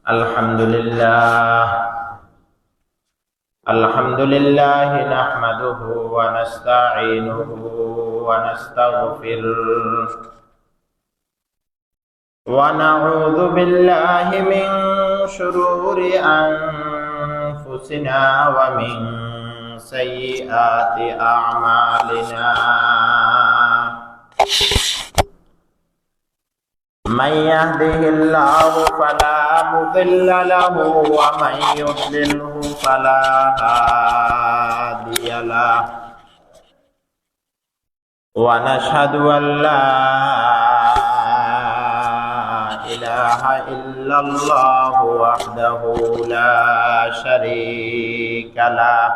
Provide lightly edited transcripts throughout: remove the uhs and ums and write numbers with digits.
الحمد لله نحمده ونستعينه ونستغفره ونعوذ بالله من شرور أنفسنا ومن سيئات أعمالنا من يهده الله فلا مضل له ومن يضلله فلا هادي له ونشهد أن لا إله إلا الله وحده لا شريك له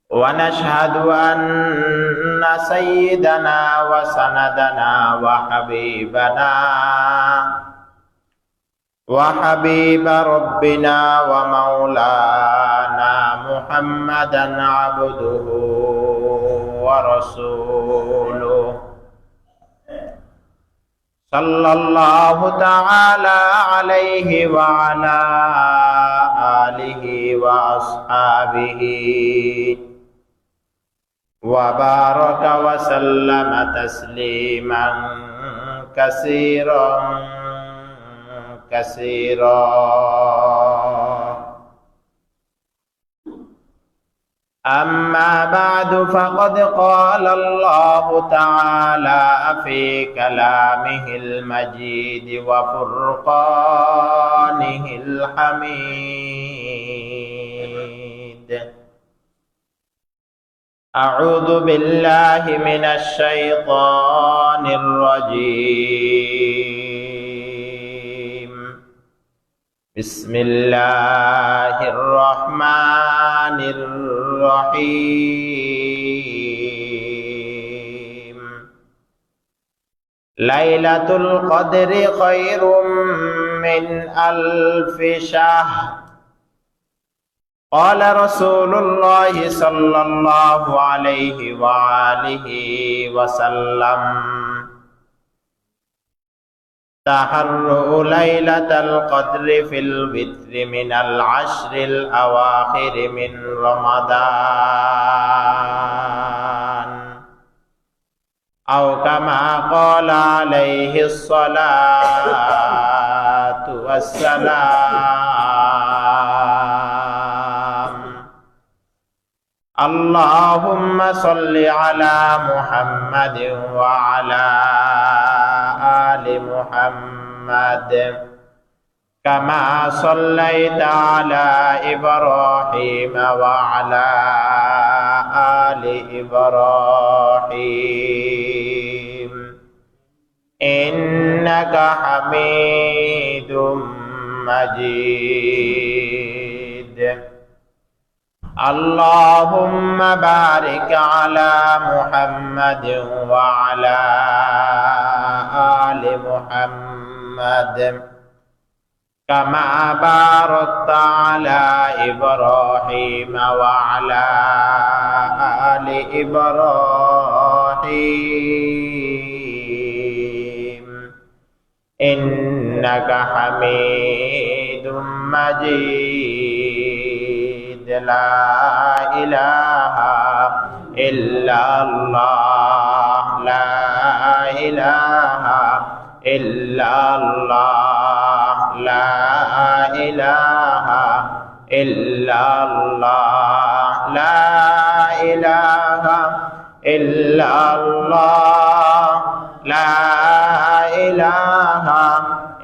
ونشهد أن سيدنا وسندنا وحبيب ربنا ومولانا محمدا عبده ورسوله صلى الله تعالى عليه وعلى آله وأصحابه وبارك وسلم تسليما كثيرا أما بعد فقد قال الله تعالى في كلامه المجيد وفرقانه الحميد أعوذ بالله من الشيطان الرجيم بسم الله الرحمن الرحيم ليلة القدر خير من ألف شهر قال رسول الله صلى الله عليه وآله وسلم تحروا ليلة القدر في الوتر من العشر الأواخر من رمضان أو كما قال عليه الصلاة والسلام اللهم صل على محمد وعلى آل محمد كما صليت على إبراهيم وعلى آل إبراهيم إنك حميد مجيد اللهم بارك على محمد وعلى آل محمد كما باركت على إبراهيم وعلى آل إبراهيم إنك حميد مجيد لا إله إلا الله لا إله إلا الله لا إله إلا الله لا إله إلا الله لا إله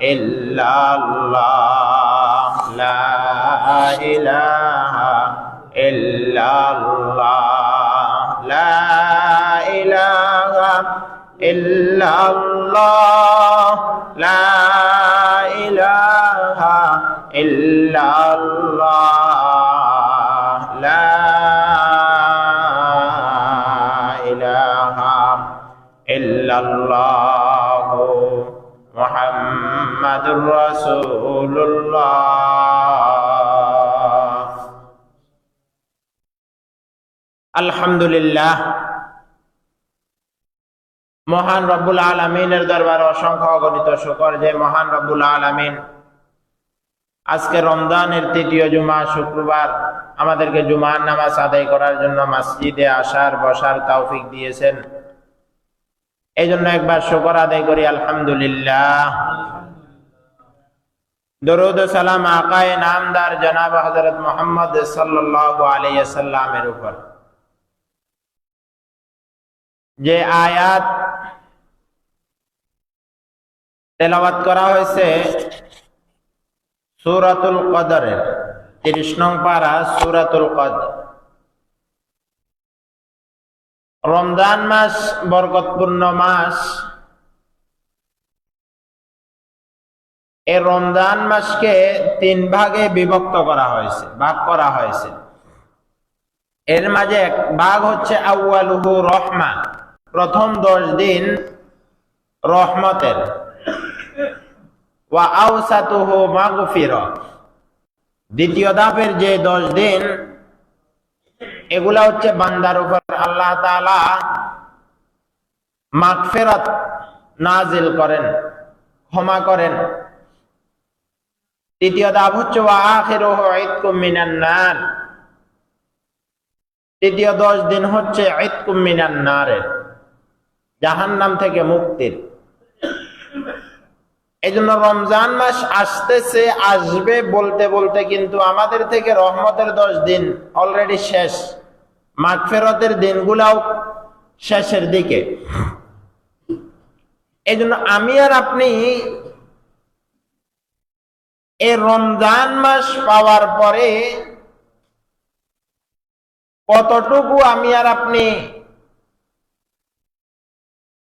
إلا الله لا إله إلا الله لا إله إلا الله لا إله إلا الله لا إله إلا الله محمد رسول الله الحمد لله মহান রব্বুল আলামিনের দরবারে অসংখ্য অগণিত শুকর যে মহান রব্বুল আলামিন আজকে রমজানের তৃতীয় জুমা শুক্রবার আমাদেরকে জুমার নামাজ আদায় করার জন্য মসজিদে আসার বসার তৌফিক দিয়েছেন। এই জন্য একবার শুকর আদায় করি আলহামদুলিল্লাহ। দরুদ ও সালাম আকায়ে নামদার জনাব হযরত মুহাম্মদ সাল্লাল্লাহু আলাইহি ওয়াসাল্লামের উপর। যে আয়াত তেলাওয়াত করা হয়েছে সূরাতুল কদরের 30 নং পারা সূরাতুল কদর। রমজান মাস বরকতপূর্ণ মাস। এই রমজান মাসকে 3 ভাগে বিভক্ত করা হয়েছে, ভাগ করা হয়েছে। এর মাঝে এক ভাগ হচ্ছে আউয়ালুহু রহমা, প্রথম 10 দিন রহমতের, ওয়া আওসাতুহু মাগফিরা, দ্বিতীয় ধাপের যে 10 দিন এগুলা হচ্ছে বান্দার উপর আল্লাহ তাআলা মাগফিরাত নাজিল করেন, ক্ষমা করেন। তৃতীয় ধাপ হচ্ছে ওয়া আখিরুহু ইতকুম মিনান নার, তৃতীয় 10 দিন হচ্ছে ইতকুম মিনান নারের, জাহান্নাম থেকে মুক্তির। এই জন্য রমজান মাস আসতেছে, আসবে বলতে বলতে কিন্তু আমাদের থেকে রহমতের 10 দিন অলরেডি শেষ, মাগফিরাতের দিনগুলাও শেষের দিকে। এই জন্য আমি আর আপনি এই রমজান মাস পাওয়ার পরে কতটুকু আমি আর আপনি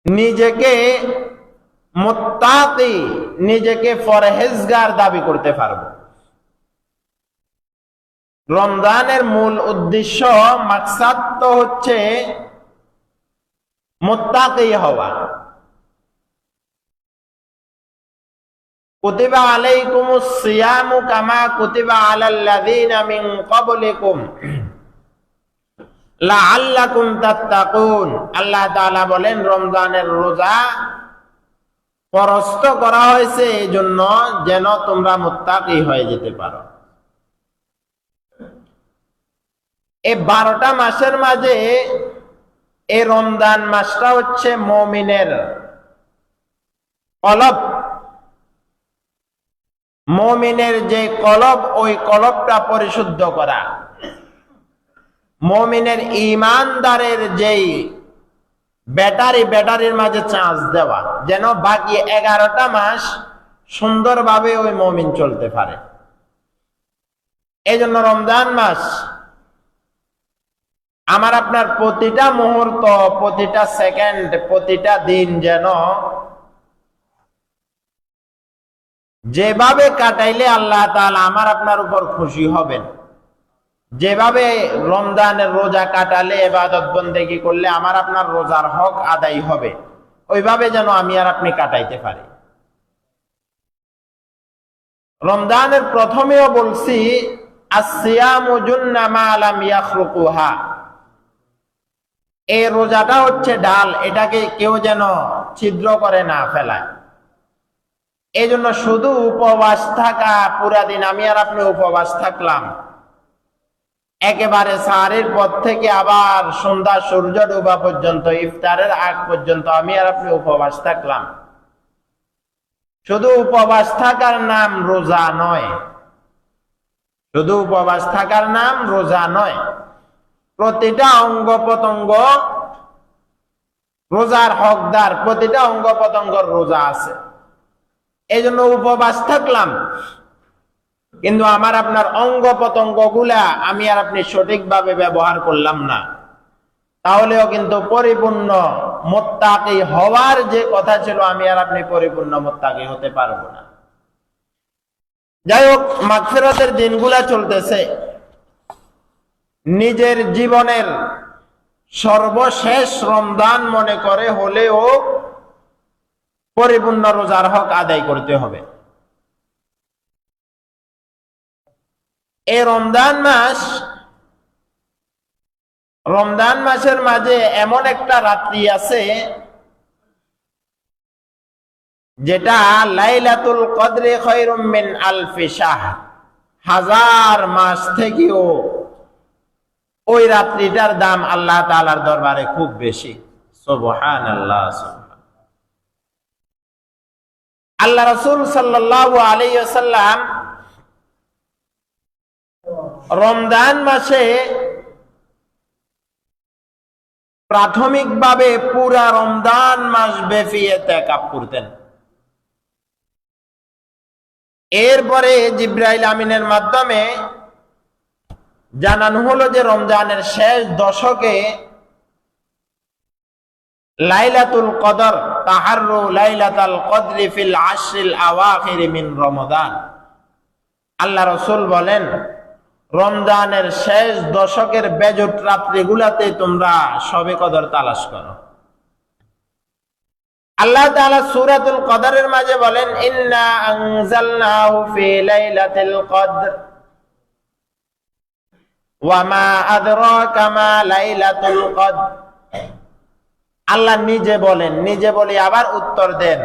নিজেকে মুত্তাকি, নিজেকে পরহেজগার দাবি করতে পারবো। রমজানের মূল উদ্দেশ্য, মাকসাদ তো হচ্ছে মুত্তাকি হওয়া। কুতিবা আলাইকুমুস সিয়ামু কামা কুতিবা আলাল্লাযীনা মিন ক্বাবলিকুম লাআল্লাকুম তাত্তাকুন। আল্লাহ তাআলা বলেন রমজানের রোজা ফরজ করা হয়েছে এই জন্য যেন তোমরা মুত্তাকি হয়ে যেতে পারো। এই 12টা মাসের মাঝে এই রমজান মাসটা হচ্ছে মুমিনের কলব, মুমিনের যে কলব, ওই কলবটা পরিশুদ্ধ করা, মুমিনের ঈমানদারের যেই ব্যাটারির মাঝে চার্জ দেওয়া, যেন বাকি 11টা মাস সুন্দরভাবে ওই মুমিন চলতে পারে। এই জন্য রমজান মাস আমার আপনার প্রতিটা মুহূর্ত, প্রতিটা সেকেন্ড, প্রতিটা দিন যেন যেভাবে কাটাইলে আল্লাহ তাআলা আমার আপনার উপর খুশি হবেন, যেভাবে রমজানের রোজা কাটালে, ইবাদত বন্দেগী করলে আমার আপনার রোজার হক আদায় হবে, ওইভাবে যেন আমি আর আপনি কাটাইতে পারি। রমজানের প্রথমেও বলছি আসসিয়ামু জুন্না মা লাম ইয়াখলুকুহা, এই রোজাটা হচ্ছে ডাল, এটাকে কেউ যেন ছিদ্র করে না ফেলায়। এই জন্য শুধু উপবাস থাকা, পুরা দিন আমি আর আপনি উপবাস থাকলাম, একেবারে সাহারির পর থেকে আবার সন্ধ্যা সূর্য ডোবা পর্যন্ত, ইফতারের আগ পর্যন্ত আমি আর আপনি উপবাস থাকলাম, শুধু উপবাস থাকার নাম রোজা নয়, শুধু উপবাস থাকার নাম রোজা নয়। প্রতিটা অঙ্গ প্রত্যঙ্গ রোজার হকদার, প্রতিটা অঙ্গ প্রত্যঙ্গর রোজা আছে। এই জন্য উপবাস থাকলাম, কিন্তু আমার আপনার অঙ্গ প্রত্যঙ্গ গুলা আমি আর আপনি সঠিকভাবে ব্যবহার করলাম না, তাহলেও কিন্তু পরিপূর্ণ মুত্তাকি হওয়ার যে কথা ছিল আমি আর আপনি পরিপূর্ণ মুত্তাকি হতে পারবো না। যাই হোক, মাগফিরাতের দিনগুলা চলতেছে, নিজের জীবনের সর্বশেষ রমজান মনে করে হলেও পরিপূর্ণ রোজার হক আদায় করতে হবে। এই রমজান মাসের মাঝে এমন একটা রাত্রি আছে যেটা লাইলাতুল কদরে খায়রুম মিন আলফি শাহর, 1000 মাস থেকেও ওই রাত্রিটার দাম আল্লাহ তাআলার দরবারে খুব বেশি। সুবহানাল্লাহ। আল্লাহ রাসূল সাল্লাল্লাহু আলাইহি ওয়াসাল্লাম রমজান মাসে প্রাথমিকভাবে পুরা রমজান মাস ব্যাপী ইতিকাফ করতেন। এরপরে জিবরাইল আমিনের মাধ্যমে জানানো হলো যে রমজানের শেষ দশকে লাইলাতুল কদর, তাহাররু লাইলাতুল কদরি ফিল আশরিল আওয়াখির মিন রমাদান। আল্লাহ রাসূল বলেন, রমজানের শেষ দশকের বেজোট রাত্রিগুলাতে তোমরা শবে কদর তালাশ করো। আল্লাহ তাআলা সূরাতুল কদরের মাঝে বলেন, ইন্না আনজালনাহু ফি লাইলাতিল কদর ওয়া মা আদরাকা মা লাইলাতুল কদর। আল্লাহ নিজে বলেন, নিজে বলে আবার উত্তর দেন,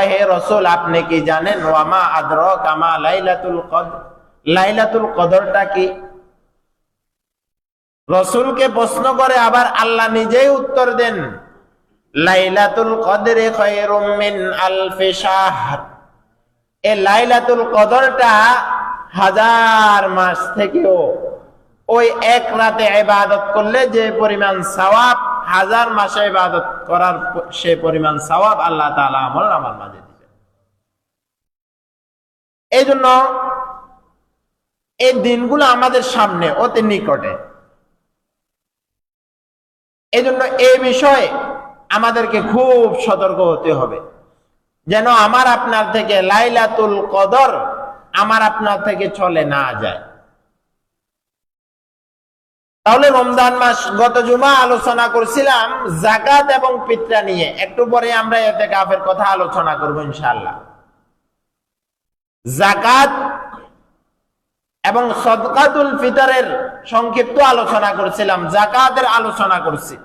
হে রাসূল আপনি কি জানেন ওয়া মা আদরাকা মা লাইলাতুল কদর, লাইলাতুল কদরটা কি? রাসূলকে প্রশ্ন করে আবার আল্লাহ নিজেই উত্তর দেন, লাইলাতুল কদরে খায়রুম মিন আলফি শাহর। এই লাইলাতুল কদরটা 1000 মাস থেকেও ওই এক রাতে ইবাদত করলে যে পরিমাণ সওয়াব, 1000 মাসে ইবাদত করার সে পরিমাণ সওয়াব আল্লাহ তাআলা আমলনামার মাঝে দিবেন। এই জন্য এই দিনগুলো আমাদের সামনে অতি নিকটে। এই জন্য এই বিষয়ে আমাদেরকে খুব সতর্ক হতে হবে, যেন আমার আপনার থেকে লাইলাতুল কদর আমার আপনার থেকে চলে না যায়। তাহলে রমজান মাস, গত জুমা আলোচনা করছিলাম যাকাত এবং ফিতরা নিয়ে। একটু পরে আমরা ইতিকাফের কথা আলোচনা করব ইনশাআল্লাহ। যাকাত এবং সদকাতুল ফিতরের সংক্ষিপ্ত আলোচনা করছিলাম, যাকাতের আলোচনা করছি।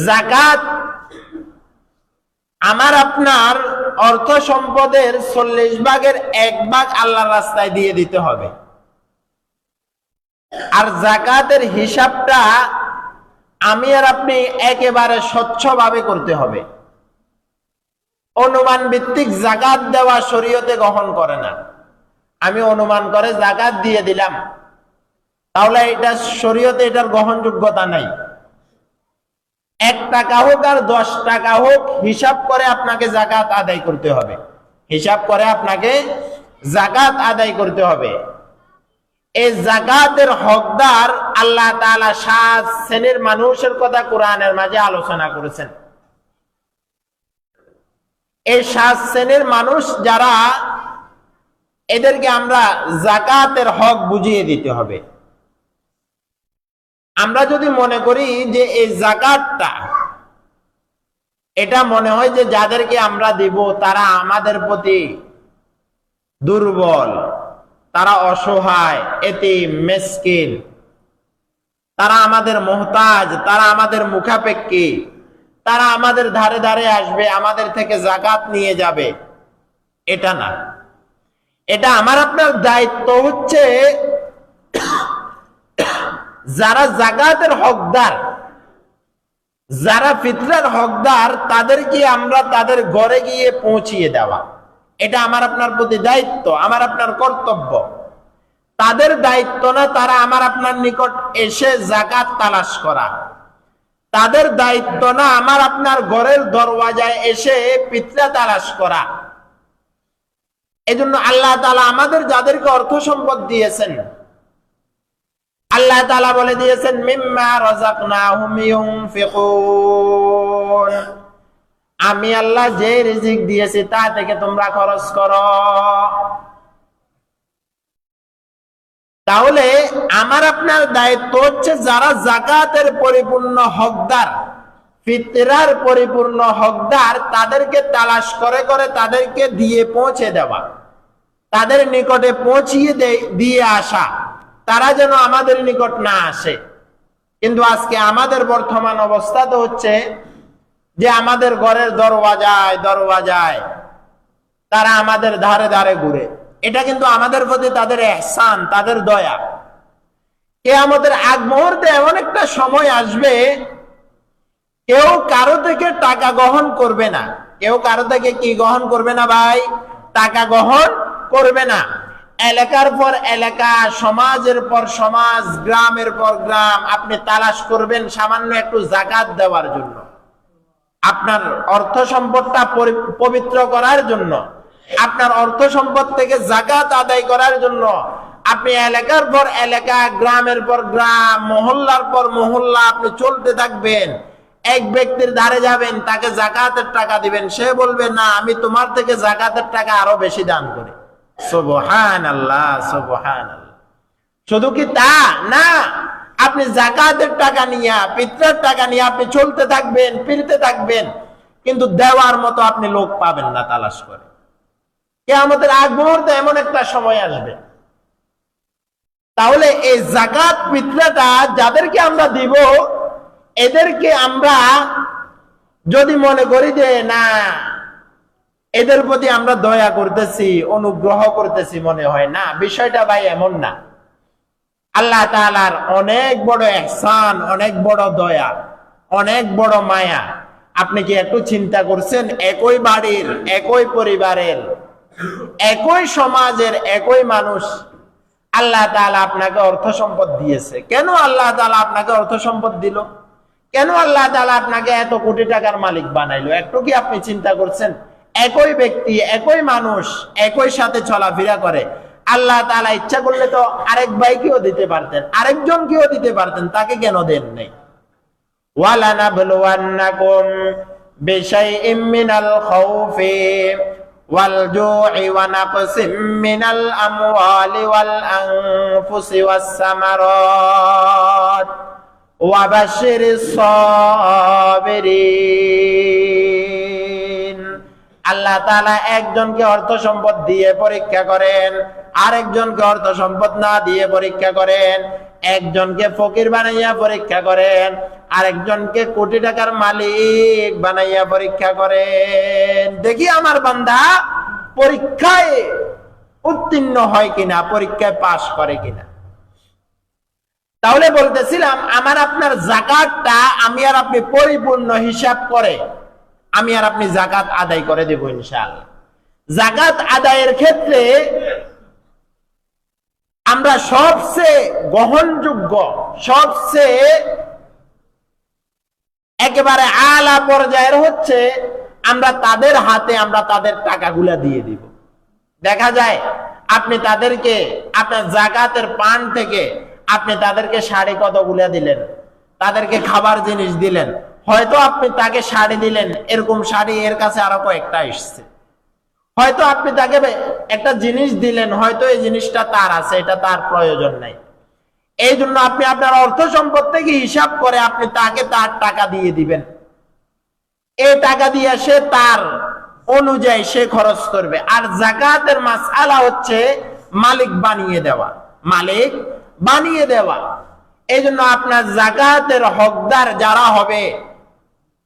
যাকাত আমার আপনার অর্থ সম্পদের 40 ভাগের 1 ভাগ আল্লাহর রাস্তায় দিয়ে দিতে হবে। আর যাকাতের হিসাবটা আমি আর আপনি একেবারে স্বচ্ছভাবে করতে হবে। অনুমান ভিত্তিক যাকাত দেওয়া শরীয়তে গ্রহণ করে না। আমি অনুমান করে যাকাত দিয়ে দিলাম, তাহলে এটা শরীয়তে এটার গ্রহণযোগ্যতা নাই। 1 টাকা হোক আর 10 টাকা হোক, হিসাব করে আপনাকে যাকাত আদায় করতে হবে। হিসাব করে আপনাকে যাকাত আদায় করতে হবে। এই যাকাতের হকদার আল্লাহ তাআলা 7 শ্রেণীর মানুষের কথা কোরআনের মাঝে আলোচনা করেছেন। এই 7 শ্রেণীর মানুষ যারা, এদেরকে আমরা যাকাতের হক বুঝিয়ে দিতে হবে। আমরা যদি মনে করি যে এই যাকাতটা, এটা মনে হয় যে যাদেরকে আমরা দিব তারা আমাদের প্রতি দুর্বল, তারা অসহায়, এতিম, মিসকিন, তারা আমাদের মুহতাজ, তারা আমাদের মুখাপেক্ষী, তারা আমাদের ধারে ধারে আসবে, আমাদের থেকে যাকাত নিয়ে যাবে, এটা না। এটা আমার আপনার দায়িত্ব হচ্ছে যারা যাকাতের হকদার, যারা ফিতরার হকদার, তাদেরকে আমরা তাদের ঘরে গিয়ে পৌঁছিয়ে দেওয়া। এটা আমার আপনার প্রতি দায়িত্ব, আমার আপনার কর্তব্য। তাদের দায়িত্ব না তারা আমার আপনার নিকট এসে যাকাত তালাশ করা। তাদের দায়িত্ব না আমার আপনার ঘরের দরওয়াজায় এসে ফিতরা তালাশ করা। এজন্য আল্লাহ তাআলা আমাদের যাদেরকে অর্থ সম্পদ দিয়েছেন, আল্লাহ তাআলা বলে দিয়েছেন, মিম্মা রাযাকনাহুম ইউনফিকুন। আমি আল্লাহ যে রিজিক দিয়েছি তা থেকে তোমরা খরচ করো। তাহলে আমার আপনার দায়িত্ব হচ্ছে যারা যাকাতের পরিপূর্ণ হকদার, ফিতরার পরিপূর্ণ হকদার, তাদেরকে তালাশ করে করে তাদেরকে দিয়ে পৌঁছে দেওয়া, তাদের নিকটে পৌঁছিয়ে দিয়ে আসা, তারা যেন আমাদের নিকট না আসে। কিন্তু আজকে আমাদের বর্তমান অবস্থা তো হচ্ছে যে আমাদের ঘরের দরওয়াজায় তারা আমাদের ধারে ধারে ঘুরে, এটা কিন্তু আমাদের প্রতি তাদের ইহসান, তাদের দয়া। কিয়ামতের আগ মুহূর্তে এমন একটা সময় আসবে, কেউ কারো থেকে টাকা গ্রহণ করবে না। কেউ কারো থেকে কি গ্রহণ করবে না ভাই? টাকা গ্রহণ করবে না। এলাকার পর এলাকা, সমাজের পর সমাজ, গ্রামের পর গ্রাম আপনি তালাশ করবেন সামান্য একটু যাকাত দেওয়ার জন্য, আপনার অর্থ সম্পদটা পবিত্র করার জন্য, আপনার অর্থ সম্পদ থেকে যাকাত আদায় করার জন্য। আপনি এলাকার পর এলাকা, গ্রামের পর গ্রাম, মহল্লার পর মহল্লা আপনি চলতে থাকবেন। এক ব্যক্তির ধারে যাবেন, তাকে যাকাতের টাকা দিবেন, সে বলবে না আমি তোমার থেকে যাকাতের টাকা আরো বেশি দান করি। সুবহানাল্লাহ, সুবহানাল্লাহ। শুধু কি তা না, আপনি যাকাতের টাকা নিয়ে, পিতরের টাকা নিয়ে আপনি চলতে থাকবেন, ফিরতে থাকবেন, কিন্তু দেওয়ার মতো আপনি লোক পাবেন না তালাশ করে। কিয়ামতের আগ মুহূর্তে এমন একটা সময় আসবে। তাহলে এই যাকাত পিতরাটা যাদেরকে আমরা দিব, এদেরকে আমরা যদি মনে করি যে না এদের প্রতি আমরা দয়া করতেছি, অনুগ্রহ করতেছি, মনে হয় না, বিষয়টা ভাই এমন না। আল্লাহ তাআলার অনেক বড় ইহসান, অনেক বড় দয়া, অনেক বড় মায়া। আপনি কি একটু চিন্তা করছেন? একই বাড়ির, একই পরিবারের, একই সমাজের, একই মানুষ, আল্লাহ তাআলা আপনাকে অর্থ সম্পদ দিয়েছে। কেন আল্লাহ তাআলা আপনাকে অর্থ সম্পদ দিল? কেন আল্লাহ তাআলা আপনাকে এত কোটি টাকার মালিক বানাইলো? একটু কি আপনি চিন্তা করছেন? একই ব্যক্তি, একই মানুষ, একই সাথে চলাফেরা করে। আল্লাহ তাআলা ইচ্ছা করলে তো আরেক ভাইকেও দিতে পারতেন, আরেকজনকেও দিতে পারতেন, তাকে কেন দেন নাই? ওয়ালানাবলুওয়ান্নাকুম বিশাইইম মিনাল খাউফি ওয়াল জু'i ওয়া নাকসিম মিনাল আমওয়ালি ওয়াল আনফুসি ওয়াস সামারাত ওয়া বাশশিরিস সাবিরিন। আল্লাহ তাআলা একজনকে অর্থ সম্পদ দিয়ে পরীক্ষা করেন, আরেকজনকে অর্থ সম্পদ না দিয়ে পরীক্ষা করেন, একজনকে ফকির বানাইয়া পরীক্ষা করেন, আরেকজনকে কোটি টাকার মালিক বানাইয়া পরীক্ষা করেন। দেখি আমার বান্দা পরীক্ষায় উত্তীর্ণ হয় কিনা, পরীক্ষায় পাশ করে কিনা। তাহলে বলতেছিলাম, আমার আপনার যাকাতটা আমি আর আপনি পরিপূর্ণ হিসাব করে আমি আর আপনি যাকাত আদায় করে দেব ইনশাআল্লাহ। যাকাত আদায়ের ক্ষেত্রে আমরা সবচেয়ে গ্রহণযোগ্য, সবচেয়ে একেবারে আলা পর্যায়ের হচ্ছে আমরা তাদের হাতে আমরা তাদের টাকাগুলা দিয়ে দিব। দেখা যায় আপনি তাদেরকে আপনার যাকাতের পান থেকে আপনি তাদেরকে শাড়ি কতগুলা দিলেন, তাদেরকে খাবার জিনিস দিলেন, হয়তো আপনি তাকে শাড়ি দিলেন, এরকম শাড়ি এর কাছে আরো কয়েকটা এসছে। হয়তো আপনি তাকে একটা জিনিস দিলেন, হয়তো এই জিনিসটা তার আছে, এটা তার প্রয়োজন নাই। এই জন্য আপনি আপনার অর্থ সম্পদ থেকে হিসাব করে আপনি তাকে তার টাকা দিয়ে দিবেন। এই টাকা দিয়ে সে তার অনুযায়ী সে খরচ করবে। আর যাকাতের মাসআলা হচ্ছে মালিক বানিয়ে দেওয়া, মালিক বানিয়ে দেওয়া। এই জন্য আপনার যাকাতের হকদার যারা হবে,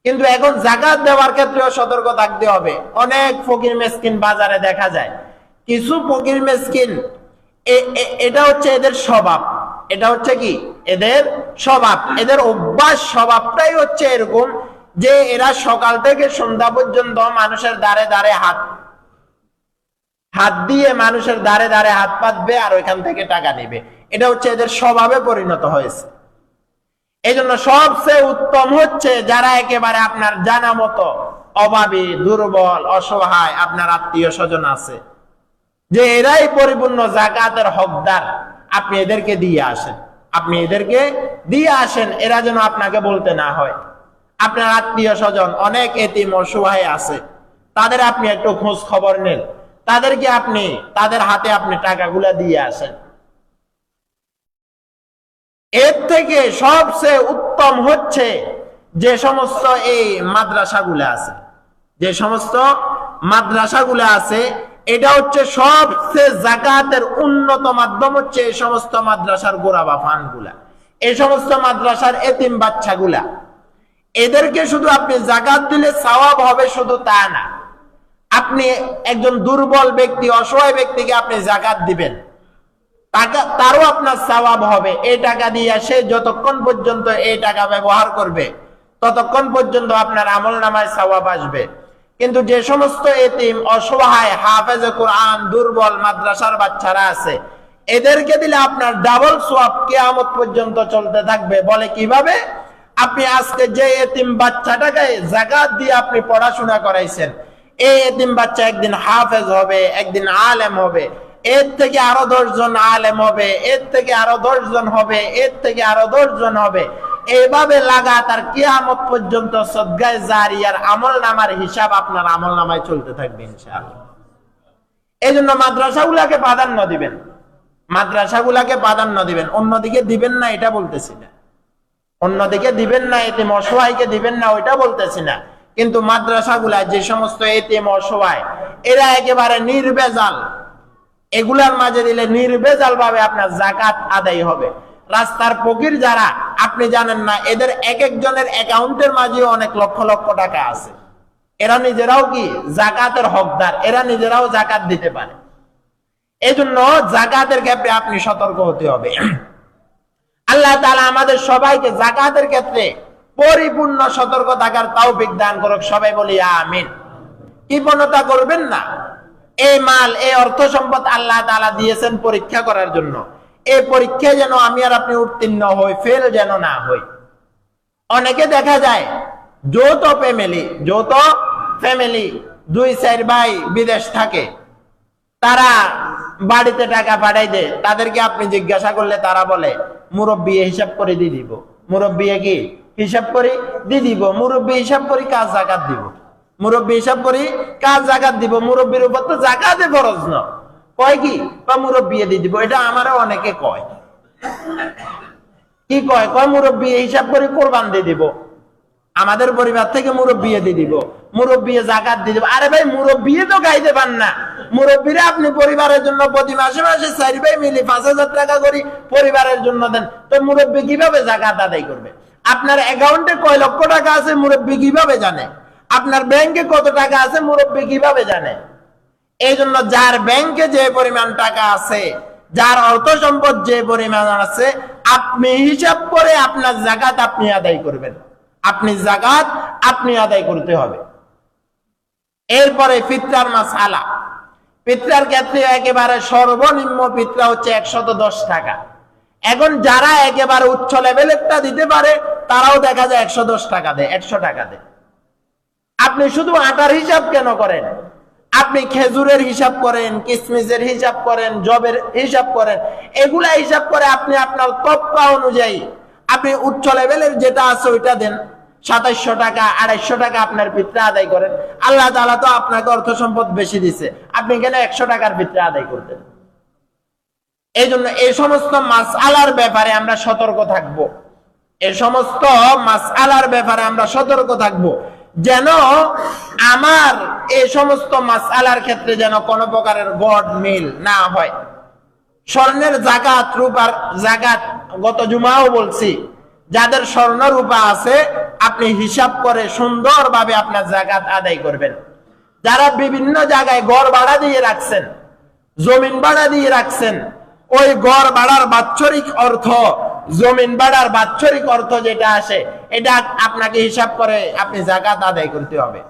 কিন্তু এখন যাকাত দেওয়ার ক্ষেত্রেও সতর্ক থাকতে হবে। অনেক ফকির মিসকিন বাজারে দেখা যায়, কিছু ফকির মিসকিন এটা হচ্ছে এদের স্বভাব, এটা হচ্ছে কি এদের স্বভাব, এদের অভ্যাস, স্বভাবটাই হচ্ছে এরকম যে এরা সকাল থেকে সন্ধ্যা পর্যন্ত মানুষের দ্বারে দ্বারে হাত দিয়ে মানুষের দ্বারে দ্বারে হাত পাতবে আর ওইখান থেকে টাকা নেবে। এটা হচ্ছে এদের স্বভাবে পরিণত হয়েছে। এই জন্য সবচেয়ে উত্তম হচ্ছে যারা একেবারে আপনার জানা মতো অভাবী, দুর্বল, অসহায় আপনার আত্মীয় স্বজন আছে, যে এরাই পরিপূর্ণ যাকাতের হকদার, আপনি এদেরকে দিয়ে আসেন, আপনি এদেরকে দিয়ে আসেন। এরা যেন আপনাকে বলতে না হয় আপনার আত্মীয় স্বজন অনেক এতিম অসহায় আছে, তাদের আপনি একটু খোঁজ খবর নেন, তাদেরকে আপনি তাদের হাতে আপনি টাকাগুলা দিয়ে আসেন। এর থেকে সবচেয়ে উত্তম হচ্ছে যে সমস্ত এই মাদ্রাসাগুলো আছে, যে সমস্ত মাদ্রাসাগুলো আছে, এটা হচ্ছে সবচেয়ে যাকাতের উন্নত মাধ্যম হচ্ছে এই সমস্ত মাদ্রাসার গোড়া বা ফান্ডগুলা, এই সমস্ত মাদ্রাসার এতিম বাচ্চাগুলা, এদেরকে শুধু আপনি যাকাত দিলে সওয়াব হবে শুধু তা না, আপনি একজন দুর্বল ব্যক্তি, অসহায় ব্যক্তিকে আপনি যাকাত দিবেন, তারও আপনার সওয়াব হবে। এই টাকা দিয়ে সে যতক্ষণ পর্যন্ত এই টাকা ব্যবহার করবে ততক্ষণ পর্যন্ত আপনার আমলনামায় সওয়াব আসবে। কিন্তু যে সমস্ত এতিম, অসহায়, হাফেজে কোরআন, দুর্বল মাদ্রাসার বাচ্চারা আছে, এদেরকে দিলে আপনার ডাবল সওয়াব কিয়ামত পর্যন্ত চলতে থাকবে। বলে কিভাবে? আপনি আজকে যে এতিম বাচ্চাটাকে যাকাত দিয়ে আপনি পড়াশোনা করাইছেন, এই এতিম বাচ্চা একদিন হাফেজ হবে, একদিন আলেম হবে, এর থেকে আরো 10 জন আলেম হবে, এর থেকে আরো 10 জন হবে, এর থেকে আরো 10 জন হবে। এইভাবে লাগাতার কিয়ামত পর্যন্ত সদকায়ে জারিয়ার আমলনামার হিসাব আপনার আমলনামায় চলতে থাকবে ইনশাআল্লাহ। এই জন্য মাদ্রাসাগুলোকে প্রাধান্য দিবেন, মাদ্রাসাগুলোকে প্রাধান্য দিবেন, অন্যদিকে দিবেন না এটা বলতেছি না, অন্যদিকে দিবেন না, এতিম অসহায়কে দিবেন না ওইটা বলতেছি না। কিন্তু মাদ্রাসাগুলা যে সমস্ত এতিম অসহায় এরা একেবারে নির্ভেজাল, এগুলার মাঝে দিলে নির্ভেজাল ভাবে আপনার যাকাত আদায় হবে। রাস্তার ফকির যারা, আপনি জানেন না, এদের এক একজনের অ্যাকাউন্টের মাঝে অনেক লক্ষ লক্ষ টাকা আছে। এরা নিজেরাও কি যাকাতের হকদার, এরা নিজেরাও যাকাত দিতে পারে। এই জন্য যাকাতের ক্ষেত্রে আপনি সতর্ক হতে হবে। আল্লাহ তাআলা আমাদের সবাইকে যাকাতের ক্ষেত্রে পরিপূর্ণ সতর্ক থাকার তৌফিক দান করুক। সবাই বলি আমিন। কৃপণতা করবেন না। এই মাল, এই অর্থ সম্পদ আল্লাহ তাআলা দিয়েছেন পরীক্ষা করার জন্য। এই পরীক্ষায় যেন আমি আর আপনি উত্তীর্ণ হই, ফেল যেন না হই। অনেকে দেখা যায় যৌথ ফ্যামিলি 2-4 ভাই বিদেশ থাকে, তারা বাড়িতে টাকা পাঠাই দেয়। তাদেরকে আপনি জিজ্ঞাসা করলে তারা বলে মুরব্বি হিসাব করে দিয়ে দিব, মুরব্বি কি হিসাব করে দিয়ে দিব, মুরব্বি হিসাব করি কাজ যাকাত দিব, মুরব্বি হিসাব করি কাজ যাকাত দিব, মুরব্বির উপর তো যাকাতে ফরজ না। কয় কি? বা মুরব্বি দিয়ে দিব। এটা আমারও অনেকে কয়। কি কয়? কয় মুরব্বি হিসাব করে কোরবান দিয়ে দিব, আমাদের পরিবার থেকে মুরব্বি দিয়ে দিব, মুরব্বি যাকাত দিয়ে দিব। আরে ভাই, মুরব্বি তো খাইতে পান না, মুরব্বিরা আপনি পরিবারের জন্য প্রতি মাসে মাসে 4 ভাই মিলে 5,000 টাকা করে পরিবারের জন্য দেন, তো মুরব্বি কিভাবে যাকাত আদায় করবে? আপনার অ্যাকাউন্টে কয় লক্ষ টাকা আছে মুরব্বি কিভাবে জানে? আপনার ব্যাংকে কত টাকা আছে মুরব্বি কিভাবে জানে? এই জন্য যার ব্যাংকে যে পরিমাণ টাকা আছে, যার অর্থ সম্পদ যে পরিমাণ আছে, আপনি হিসাব করে আপনার যাকাত আপনি আদায় করবেন। আপনি যাকাত আপনি আদায় করতে হবে। এরপরে ফিতরার মাসআলা। ফিতরার ক্ষেত্রে একেবারে সর্বনিম্ন ফিতরা হচ্ছে 110 টাকা। এখন যারা একেবারে উচ্চ লেভেলেরটা দিতে পারে তারাও দেখা যায় 110 টাকা দেয়, 100 টাকা দেয়। আপনি শুধু আটার হিসাব কেন করেন? আপনি খেজুরের হিসাব করেন, কিসমিসের হিসাব করেন, জবের হিসাব করেন, এগুলা হিসাব করে আপনি আপনার তবকা অনুযায়ী আপনি উচ্চ লেভেলের যেটা আছে ওইটা দেন। 2700 টাকা, 250 টাকা আপনার ফিতরা আদায় করেন। আল্লাহ তাআলা তো আপনাকে অর্থ সম্পদ বেশি দিছে, আপনি কেন 100 টাকার ফিতরা আদায় করতেন? এই জন্য এই সমস্ত মাসআলার ব্যাপারে আমরা সতর্ক থাকব। এই সমস্ত মাসআলার ব্যাপারে আমরা সতর্ক থাকব, যেন আমার এই সমস্ত মাসআলার ক্ষেত্রে যেন কোনো প্রকারের গড মিল না হয়। স্বর্ণের যাকাত, রূপার যাকাত গত জুমাও বলছি, যাদের স্বর্ণ রূপা আছে আপনি হিসাব করে সুন্দরভাবে আপনার যাকাত আদায় করবেন। যারা বিভিন্ন জায়গায় ঘর ভাড়া দিয়ে রাখছেন, জমিন ভাড়া দিয়ে রাখছেন, ওই ঘর ভাড়ার বাৎসরিক অর্থ, জমিন ভাড়ার বাৎসরিক অর্থ যেটা আসে, এটা আপনাকে হিসাব করে আপনি যাকাত আদায় করতে হবে।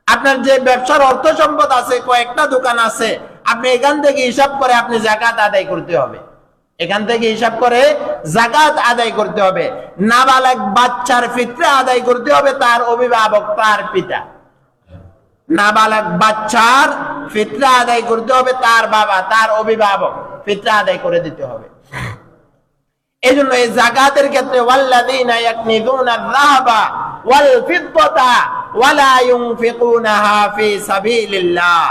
আপনার যে ব্যবসার অর্থ সম্পদ আছে, কয়েকটা দোকান আছে, আপনি এখান থেকে হিসাব করে আপনি যাকাত আদায় করতে হবে। এখান থেকে হিসাব করে যাকাত আদায় করতে হবে। নাবালেগ বাচ্চার ফিতরা আদায় করতে হবে তার অভিভাবক, তার পিতা। নাবালেগ বাচ্চার ফিতরা আদায় করতে হবে তার বাবা, তার অভিভাবক, ফিতরা আদায় করে দিতে হবে। এই জন্য এই যাকাতের ক্ষেত্রে ওয়াল্লাযীনা ইয়াকনিযুনা আয-যাহাবা ওয়াল ফিদ্দাতা ওয়ালা ইউনফিকুনাহা ফি সাবিলিল্লাহ,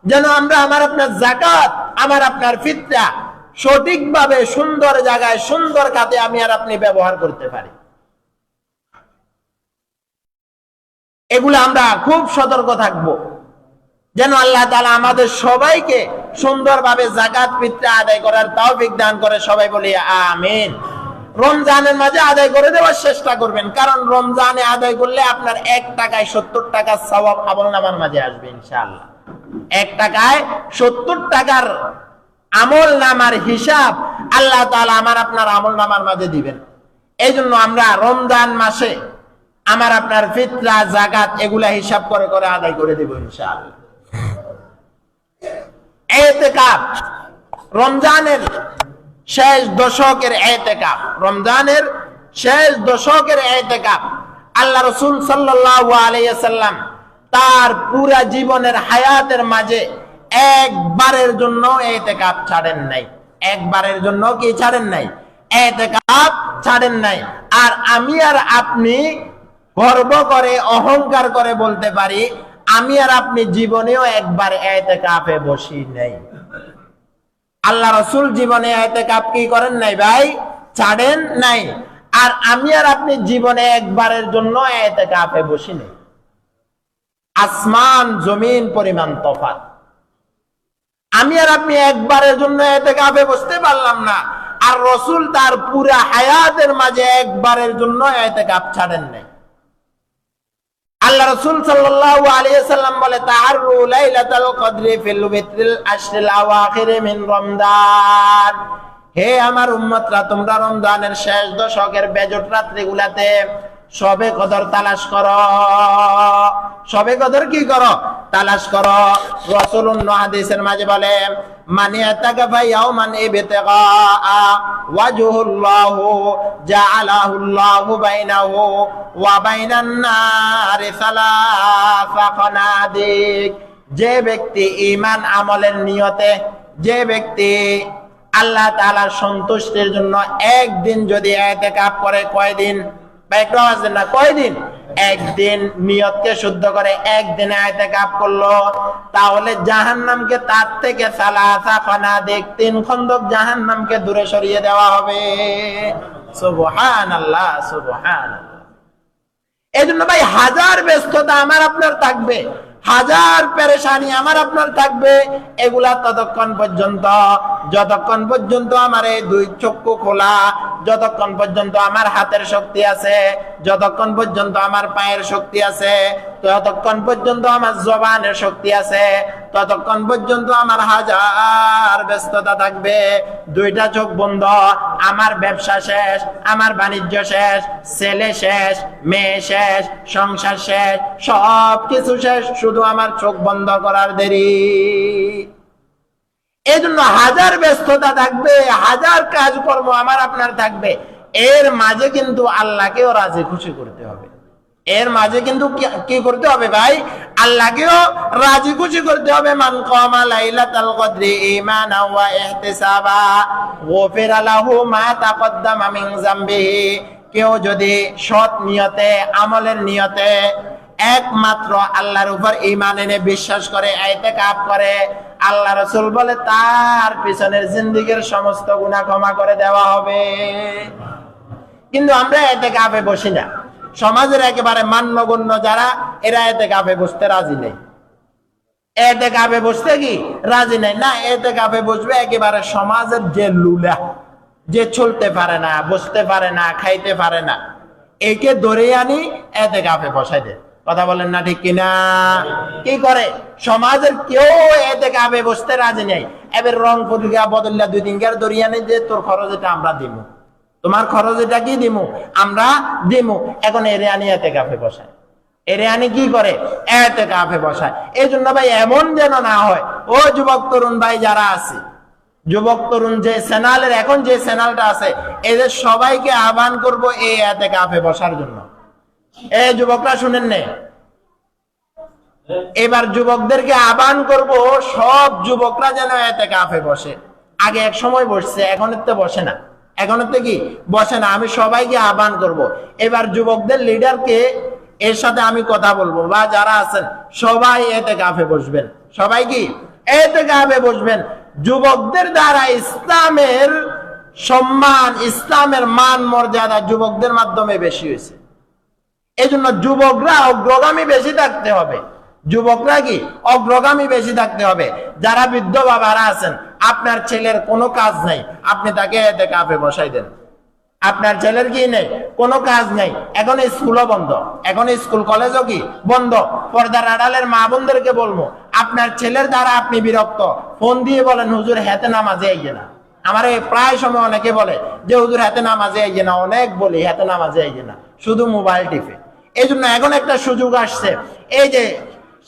যেন আমরা আমার আপনার যাকাত, আমার আপনার ফিতরা সঠিকভাবে সুন্দর জায়গায়, সুন্দর খাতে আমি আর আপনি ব্যবহার করতে পারি। এগুলো আমরা খুব সতর্ক থাকব, যেন আল্লাহ তাআলা আমাদের সবাইকে সুন্দরভাবে যাকাত ফিতরা আদায় করার তৌফিক দান করে। সবাই বলি আমিন। রমজানের মাঝে আদায় করে দেওয়ার চেষ্টা করবেন, কারণ রমজানে আদায় করলে আপনার 1 টাকায় 70 টাকার সওয়াব আমলনামার মাঝে আসবে ইনশাআল্লাহ। 1 টাকায় 70 টাকার আমলনামার হিসাব আল্লাহ তাআলা আমার আপনার আমলনামার মাঝে দিবেন। এই জন্য আমরা রমজান মাসে আমার আপনার ফিতরা, যাকাত এগুলা হিসাব করে করে আদায় করে দেব ইনশাআল্লাহ। ইতিকাফ, রমজানের শেষ দশকের ইতিকাফ, রমজানের শেষ দশকের ইতিকাফ আল্লাহ রাসূল সাল্লাল্লাহু আলাইহি ওয়াসাল্লাম তার পুরা জীবনের হায়াতের মাঝে একবারের জন্য ইতিকাফ ছাড়েন নাই। একবারের জন্য কি ছাড়েন নাই? ইতিকাফ ছাড়েন নাই। আর আমি আর আপনি গর্ব করে, অহংকার করে বলতে পারি, আমি আর আপনি জীবনেও একবার ইতিকাফে বসি নাই। আল্লাহ রাসূল জীবনে ইতিকাফ কি করেন নাই ভাই? ছাড়েন নাই। আর আমি আর আপনি জীবনে একবারের জন্য ইতিকাফে বসি নাই। আসমান জমিন পরিমাণ তফাৎ। আমি আর আপনি একবারের জন্য ইতিকাফে বসতে পারলাম না, আর রাসূল তার পুরা হায়াতের মাঝে একবারের জন্য ইতিকাফ ছাড়েন নাই। আল্লাহ রাসূল সাল্লাল্লাহু আলাইহি ওয়াসাল্লাম বলে, তাআররু লাইলাতুল কদরি ফিল বিত্রিল আশরিল আওয়াখির মিন রমজান। হে আমার উম্মতরা, তোমরা রমজানের শেষ দশকের বেজোট রাত্রিগুলাতে শবে কদর তালাশ করো। শবে কদর কি করো? তালাশ করো। রাসূল অন্য হাদিসের মাঝে বলে, মান ইয়াতাকাফা ইয়াওমান ইবতিগা ওয়াজহুল্লাহু জাআলাহুল্লাহু বাইনাহু ওয়া বাইনান নারি সালাসা খানাদিক। যে ব্যক্তি ঈমান আমলের নিয়তে, যে ব্যক্তি আল্লাহ তাআলার সন্তুষ্টির জন্য একদিন যদি ইতিকাফ করে, কয়দিন? একটু আওয়াজ দেন না, কয়দিন? একদিন নিয়তকে শুদ্ধ করে একদিন ইতিকাফ করলো, তাহলে জাহান্নামকে তার থেকে সালাসা খানাদিক, 3 খন্দক জাহান্নামকে দূরে সরিয়ে দেওয়া হবে। সুবহানাল্লাহ, সুবহানাল্লাহ। এজন্য ভাই হাজার ব্যস্ততা আমার আপনার থাকবে, হাজার পেরেশানি আমার আপনার থাকবে, এগুলা ততক্ষণ পর্যন্ত যতক্ষণ পর্যন্ত আমার এই 2 চক্ষু খোলা, যতক্ষণ পর্যন্ত আমার হাতের শক্তি আছে, যতক্ষণ পর্যন্ত আমার পায়ের শক্তি আছে, ততক্ষণ পর্যন্ত আমার জবানের শক্তি আছে, ততক্ষণ পর্যন্ত আমার হাজার ব্যস্ততা থাকবে। 2টা চোখ বন্ধ, আমার ব্যবসা শেষ, আমার বাণিজ্য শেষ, ছেলে শেষ, মেয়ে শেষ, সংসার শেষ, সব কিছু শেষ, শুধু আমার চোখ বন্ধ করার দেরি। এই জন্য হাজার ব্যস্ততা থাকবে, হাজার কাজকর্ম আমার আপনার থাকবে, এর মাঝে কিন্তু আল্লাহকেও রাজি খুশি করতে হবে। এর মাঝে কিন্তু কি করতে হবে ভাই? আল্লাহকেও রাজি খুশি করতে হবে। মান কামা লাইলাতুল কদরি ঈমানান ওয়া ইহতিসাবা গুফিরা লাহু মা তাকদ্দামা মিন যামবিহি। কেউ যদি সৎ নিয়তে, আমলের নিয়তে একমাত্র আল্লাহর উপর ঈমান এনে বিশ্বাস করে ইতিকাফ করে, আল্লাহ রাসূল বলে তার পিছনের জিন্দেগীর সমস্ত গুনাহ ক্ষমা করে দেওয়া হবে। কিন্তু আমরা ইতিকাফে বসি না। সমাজের একেবারে মান্যগণ্য যারা, এরা ইতিকাফে বসতে রাজি নেই। ইতিকাফে বসতে কি রাজি নেই না, ইতিকাফে বসবে একেবারে সমাজের যে লুলা, যে চলতে পারে না, বসতে পারে না, খাইতে পারে না, একে ধরে আনি ইতিকাফে বসাই দেয়। কথা বলেন না ঠিক কিনা? কি করে? সমাজের কেউ ইতিকাফে বসতে রাজি নেই। এবার রংপুর গিয়া বদল্লা 2-3 গার ধরিয়া নেই যে তোর খরচ এটা আমরা দিব, তোমার খরচ এটা কি দিব, আমরা দিব। এখন এরে আনি ইতিকাফে বসায়, এরে আনি কি করে? ইতিকাফে বসায়। এই জন্য ভাই এমন যেন না হয়, ও যুবক তরুণ ভাই যারা আছে, যুবক তরুণ যে চ্যানেলের, এখন যে চ্যানেলটা আছে, এদের সবাইকে আহ্বান করব এই ইতিকাফে বসার জন্য। এই যুবকরা শুনেন নে, এবার যুবকদেরকে আহ্বান করব, সব যুবকরা যেন ইতিকাফে বসে। আগে এক সময় বসছে, এখন তো বসে না, এখন তো কি বসে না। আমি সবাইকে আহ্বান করব, এবার যুবকদের লিডারকে এর সাথে আমি কথা বলবো, বা যারা আছেন সবাই ইতিকাফে বসবেন। সবাই কি ইতিকাফে বসবেন। যুবকদের দ্বারা ইসলামের সম্মান, ইসলামের মান মর্যাদা যুবকদের মাধ্যমে বেশি হয়েছে। এই জন্য যুবকরা অগ্রগামী বেশি থাকতে হবে। যুবকরা কি অগ্রগামী বেশি থাকতে হবে। যারা বৃদ্ধ বাবারা আছেন, আপনার ছেলের কোনো কাজ নাই, আপনি তাকে ইতিকাফে বসাই দেন। আপনার ছেলের কি নেই, কোনো কাজ নেই, এখন স্কুলও বন্ধ, এখন স্কুল কলেজও কি বন্ধ। পর্দার আড়ালের মা বোনদেরকে বলবো, আপনার ছেলের দ্বারা আপনি বিরক্ত, ফোন দিয়ে বলেন হুজুর হাতে নামাজে আইয়ে না। আমার প্রায় সময় অনেকে বলে যে হুজুর হাতে নামাজে আইয়ে না, অনেক বলি হাতে নামাজে আইয়ে না, শুধু মোবাইল টিপে। এই জন্য এখন একটা সুযোগ আসছে, এই যে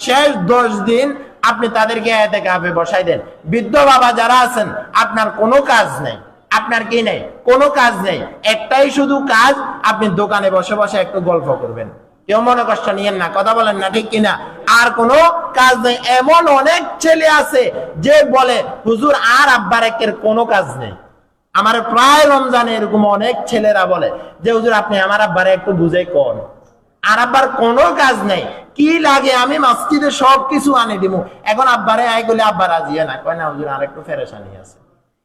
শেষ 10 দিন আপনি তাদেরকে ইতিকাফে বসাই দেন। বৃদ্ধ বাবা যারা আছেন, আপনার কোনো কাজ নেই, আপনার কি নেই, কোনো কাজ নেই, একটাই শুধু কাজ, আপনি দোকানে বসে বসে একটু গল্প করবেন। কেউ মনে কষ্ট নিয়েন না, কথা বলেন না, ঠিক কিনা? আর কোনো কাজ নেই। এমন অনেক ছেলে আছে যে বলে হুজুর আর আব্বার একের কোনো কাজ নেই। আমার প্রায় রমজানে এরকম অনেক ছেলেরা বলে যে হুজুর আপনি আমার আব্বারে একটু বুঝাই কোন, আর আব্বার কোনো কাজ নেই, কি লাগে আমি মসজিদে সবকিছু আনি দিব, এখন আব্বারে আই গলে আব্বা রাজি না, কয় না হুজুর আর একটু ফেরেশানি আছে।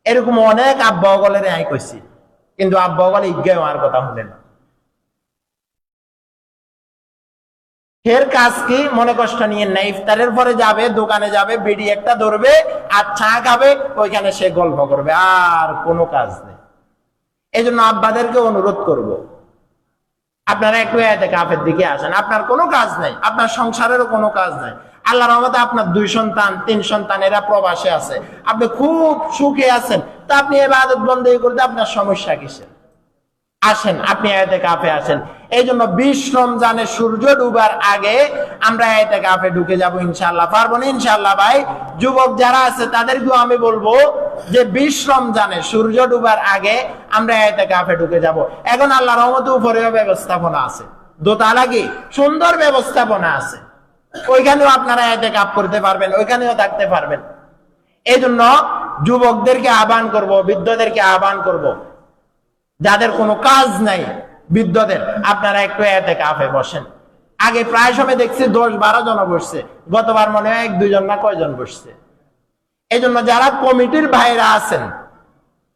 এরকম অনেক আব্বা ওগলের আই কইছি, কিন্তু আব্বা ওগল ইজ্ঞাও আর কথা শুনে না। ফের কাজ কি, মনে কষ্ট নিয়ে না, ইফতারের পরে যাবে, দোকানে যাবে, বিড়ি একটা ধরবে আর চা খাবে, ওইখানে সে গল্প করবে, আর কোনো কাজ নেই। এই জন্য আব্বাদেরকে অনুরোধ করব, আপনারা একটু ইতিকাফের দিকে আসেন। আপনার কোনো কাজ নাই, আপনার সংসারেরও কোনো কাজ নাই, আল্লাহর রহমতে আপনার 2 সন্তান 3 সন্তান এরা প্রবাসে আছে, আপনি খুব সুখে আছেন, তা আপনি ইবাদত বন্দেগী করতে আপনার সমস্যা কিসের? আসেন, আপনি ইতিকাফে আসেন। এই জন্য 20 রমজানে সূর্য ডুবার আগে আমরা ইতিকাফে ঢুকে যাব ইনশাআল্লাহ। পারবো না ইনশাআল্লাহ ভাই? যুবক যারা আছে তাদেরকেও আমি বলবো যে 20 রমজানে সূর্য ডুবার আগে আমরা ইতিকাফে ঢুকে যাব। এখন আল্লাহর রহমতে উপরেও ব্যবস্থাপনা আছে, দোতলা কি সুন্দর ব্যবস্থাপনা আছে, ওইখানেও আপনারা ইতিকাফ করতে পারবেন, ওইখানেও থাকতে পারবেন। এই জন্য যুবকদেরকে আহ্বান করব, বৃদ্ধদেরকে আহ্বান করব, যাদের কোনো কাজ নাই, বৃদ্ধদের আপনারা একটু ইতিকাফে বসেন। আগে প্রায় সময় দেখছি 10-12 জন বসছে, গতবার মনে হয় 1-2 জন না কয়জন বসছে। এই জন্য যারা কমিটির ভাইরা আছেন,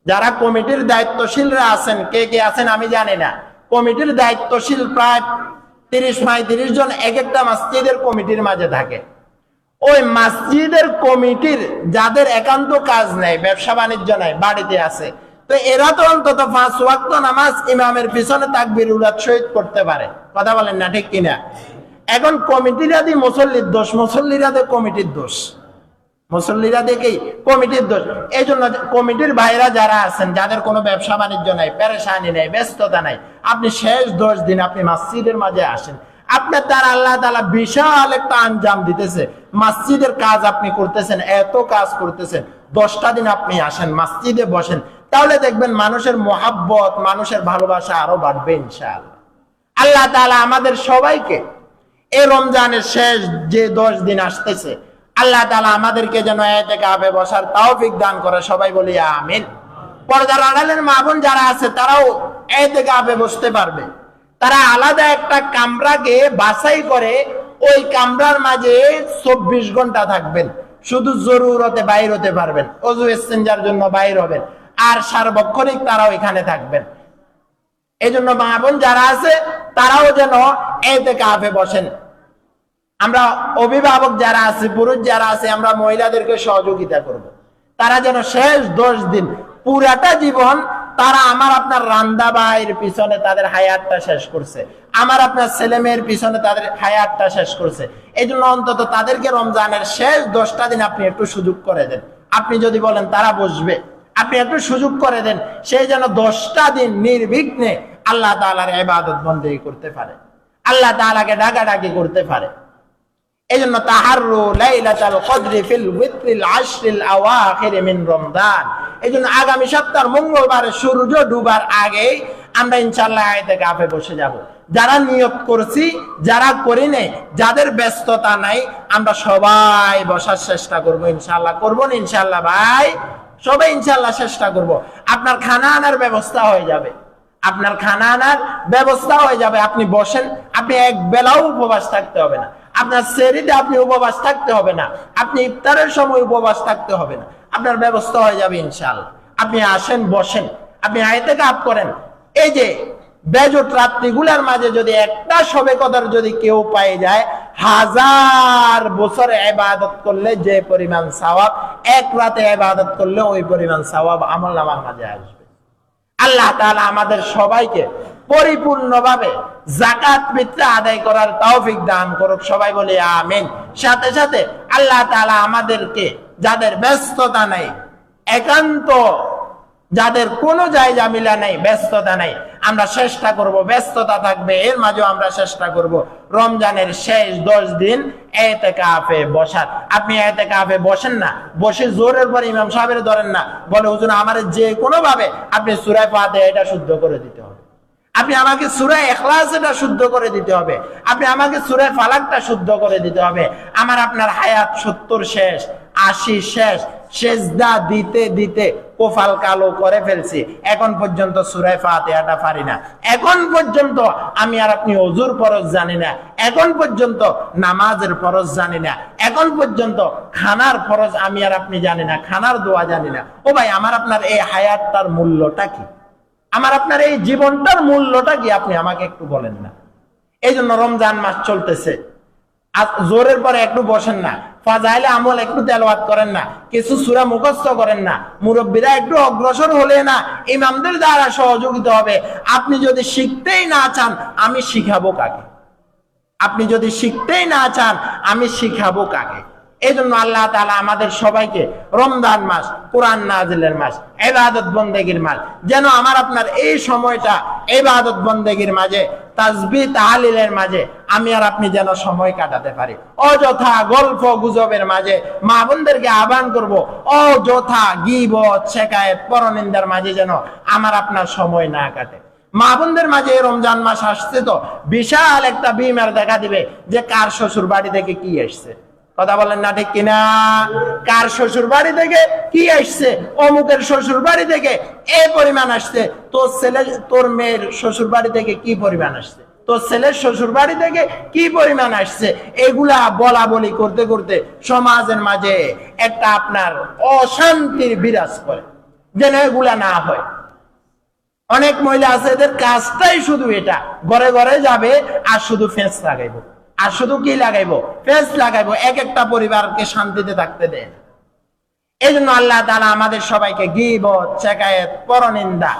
যারা কমিটির দায়িত্বশীলরা আছেন, কে কে আছেন আমি জানি না, কমিটির দায়িত্বশীল প্রায় 30-35 জন এক একটা মসজিদের কমিটির মাঝে থাকে। ওই মসজিদের কমিটির যাদের একান্ত কাজ নাই, ব্যবসা বাণিজ্য নাই, বাড়িতে আছে, তো এরা তো অন্তত 5 ওয়াক্ত নামাজ ইমামের পিছনে তাকবীরুল্লাহ শহীদ করতে পারে, কথা বলেন না, ঠিক কিনা? এখন কমিটিরা দি মুসল্লির দোষ, মুসল্লিরা দে কমিটির দোষ, মুসল্লিরা দেখেই কমিটির দোষ। এই জন্য কমিটির ভাইরা যারা আছেন, যাদের কোনো ব্যবসা বাণিজ্য নাই, পেরেশানি নাই, ব্যস্ততা নাই, আপনি শেষ 10 দিন আপনি মসজিদের মাঝে আসেন। আপনার তার আল্লাহ তাআলা বিশাল একটা আঞ্জাম দিতেছে, মসজিদের কাজ আপনি করতেছেন, এত কাজ করতেছেন, 10টা দিন আপনি আসেন মসজিদে বসেন, তাহলে দেখবেন মানুষের মহাব্বত, মানুষের ভালোবাসা আরো বাড়বে ইনশাআল্লাহ। আল্লাহ তাআলা আমাদের সবাইকে এই রমজানের শেষ যে 10 দিন আসতেছে, আল্লাহ তাআলা আমাদেরকে যেন ইতিকাফে বসার তৌফিক দান করে, সবাই বলি আমিন। পর্দার আড়ালের মা বোন যারা আছে তারাও ইতিকাফে বসতে পারবে, তারা আলাদা একটা কামরাকে বাছাই করে ওই কামরার মাঝে 24 ঘন্টা থাকবেন, শুধু জরুরতে বাইর হতে পারবেন, ওযু ইস্তেঞ্জার জন্য বাইর হবেন, আর সার্বক্ষণিক তারাও এখানে থাকবেন। এই জন্য মা বোন যারা আছে তারাও যেন ইতিকাফে বসেন। আমরা অভিভাবক যারা আছে, পুরুষ যারা আছে, আমরা মহিলাদেরকে সহযোগিতা করব, তারা যেন শেষ 10 দিন পুরাটা জীবন তারা আমার আপনার রান্দা বাইয়ের পিছনে তাদের হায়াতটা শেষ করছে, আমার আপনার ছেলে মেয়ের পিছনে তাদের হায়াতটা শেষ করছে। এই জন্য অন্তত তাদেরকে রমজানের শেষ 10টা দিন আপনি একটু সুযোগ করে দেন। আপনি যদি বলেন তারা বসবে, আপনি একটু সুযোগ করে দেন, সেই যেন 10টা দিন নির্বিঘ্নে আল্লাহ তাআলার ইবাদত বন্দেগী করতে পারে, আল্লাহ তাআলাকে ডাকাডাকি করতে পারে। এই জন্য তাহাররু লাইলাতুল কদরি ফিল উইত্রিল আশরিল আওয়াখির মিন রমজান। এই জন্য আগামী সপ্তাহের মঙ্গলবারে সূর্য ডুবার আগে আমরা ইনশাআল্লাহ ইতিকাফে বসে যাব। যারা নিয়ত করছি, যারা করি নাই, যাদের ব্যস্ততা নাই, আমরা সবাই বসার চেষ্টা করব ইনশাআল্লাহ। করব না ইনশাআল্লাহ ভাই? সবাই ইনশাআল্লাহ চেষ্টা করব। আপনার খানা আনার ব্যবস্থা হয়ে যাবে, আপনার খানা আনার ব্যবস্থা হয়ে যাবে, আপনি বসেন, আপনি এক বেলাও উপবাস থাকতে হবে না, আপনার সেহরিতে আপনি উপবাস থাকতে হবে না, আপনি ইফতারের সময় উপবাস থাকতে হবে না, আপনার ব্যবস্থা হয়ে যাবে ইনশাআল্লাহ। আপনি আসেন, বসেন, আপনি ইতিকাফ করেন। এই যে বেজোট রাত্রিগুলোর মাঝে যদি একটা শবে কদর যদি কেউ পেয়ে যায়, 1000 বছর ইবাদত করলে যে পরিমাণ সওয়াব, এক রাতে ইবাদত করলে ওই পরিমাণ সওয়াব আমলনামার মাঝে আসবে। আল্লাহ তাআলা আমাদের সবাইকে পরিপূর্ণভাবে যাকাত ফিতরা আদায় করার তৌফিক দান করুক। সবাই বলি আমিন। সাথে সাথে আল্লাহ তাআলা আমাদেরকে, যাদের ব্যস্ততা নাই, একান্ত যাদের কোনো জায়জামিলা নেই, ব্যস্ততা নেই, আমরা চেষ্টা করব, ব্যস্ততা থাকবে এর মাঝেও আমরা চেষ্টা করব রমজানের শেষ 10 দিন ইতিকাফে বসার। আপনি ইতিকাফে বসেন না, বসে জোরের পর ইমাম সাহেবের ধরেন না, বলে হুজুর আমার যে কোনো ভাবে আপনি সূরা ফাতিহা এটা শুদ্ধ করে দিতে হবে, আপনি আমাকে সূরা ইখলাস এটা শুদ্ধ করে দিতে হবে, আপনি আমাকে সূরা ফালাকটা শুদ্ধ করে দিতে হবে। আমার আপনার হায়াত 70 শেষ, 80 শেষ, সেজদা দিতে দিতে কপাল কালো করে ফেলছি, এখন পর্যন্ত সূরা ফাতিহাটা পারি না, এখন পর্যন্ত আমি আর আপনি ওযুর ফরজ জানি না, এখন পর্যন্ত নামাজের ফরজ জানি না, এখন পর্যন্ত খানার ফরজ আমি আর আপনি জানি না, খানার দোয়া জানি না। ও ভাই, আমার আপনার এই হায়াতটার মূল্যটা কি? আমার আপনার এই জীবনটার মূল্যটা কি? আপনি আমাকে একটু বলেন না। এই জন্য রমজান মাস চলতেছে, জোরের পরে একটু বসেন না, ফাজাইলে আমল একটু তেলাওয়াত করেন না, কিছু সূরা মুখস্থ করেন না, মুরব্বীরা একটু অগ্রসর হলে না ইমামদের দ্বারা সহযোগিতা হবে। আপনি যদি শিখতেই না চান, আমি শিখাবো কাকে? আপনি যদি শিখতেই না চান, আমি শিখাবো কাকে? এই জন্য আল্লাহ তাআলা আমাদের সবাইকে রমজান মাস, কোরআন নাজিলের মাস, ইবাদত বন্দেগীর মাস, যেন আমার আপনার এই সময়টা ইবাদত বন্দেগীর মাঝে, তাসবিহ তাহলিলের মাঝে আমি আর আপনি যেন সময় কাটাতে পারি। অযথা গল্প গুজবের মাঝে মা বোনদেরকে আহ্বান করব, অযথা গীবত শিকায়েত পরনিন্দার মাঝে যেন আমার আপনার সময় না কাটে। মা বোনদের মাঝে রমজান মাস আসছে তো বিশাল একটা বিমার দেখা দিবে যে কার শ্বশুর বাড়ি থেকে কি আসছে। কথা বলেন না ঠিক কিনা? কার শ্বশুর বাড়ি থেকে কি আসছে? অমুকের শ্বশুর বাড়ি থেকে এই পরিমাণ আসছে, তোর ছেলে তোর মেয়ের শ্বশুর বাড়ি থেকে কি পরিমাণ আসছে, তোর ছেলের শ্বশুর বাড়ি থেকে কি পরিমাণ আসছে। এগুলা বলা বলি করতে করতে সমাজের মাঝে একটা আপনার অশান্তির বিরাজ করে, যেন এগুলা না হয়। অনেক মহিলা আছে এদের কাজটাই শুধু এটা, ঘরে ঘরে যাবে আর শুধু ফেস লাগাইবো, আর শুধু কি লাগাইবো? ফেস লাগাইবো, এক একটা পরিবারকে শান্তিতে থাকতে দেয়। এই জন্য আল্লাহ তাআলা আমাদের সবাইকে গীবত, শিকায়েত, পরনিন্দা,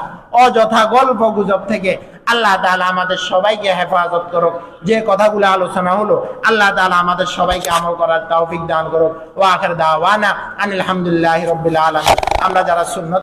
অযথা গল্প গুজব থেকে আল্লাহ তাআলা আমাদের সবাইকে হেফাজত করুক। যে কথাগুলো আলোচনা হলো আল্লাহ তাআলা আমাদের সবাইকে আমল করার তৌফিক দান করুক। ওয়া আখির দাওয়ানা আনিল হামদুলিল্লাহি রাব্বিল আলামিন। আমরা যারা সুন্নাত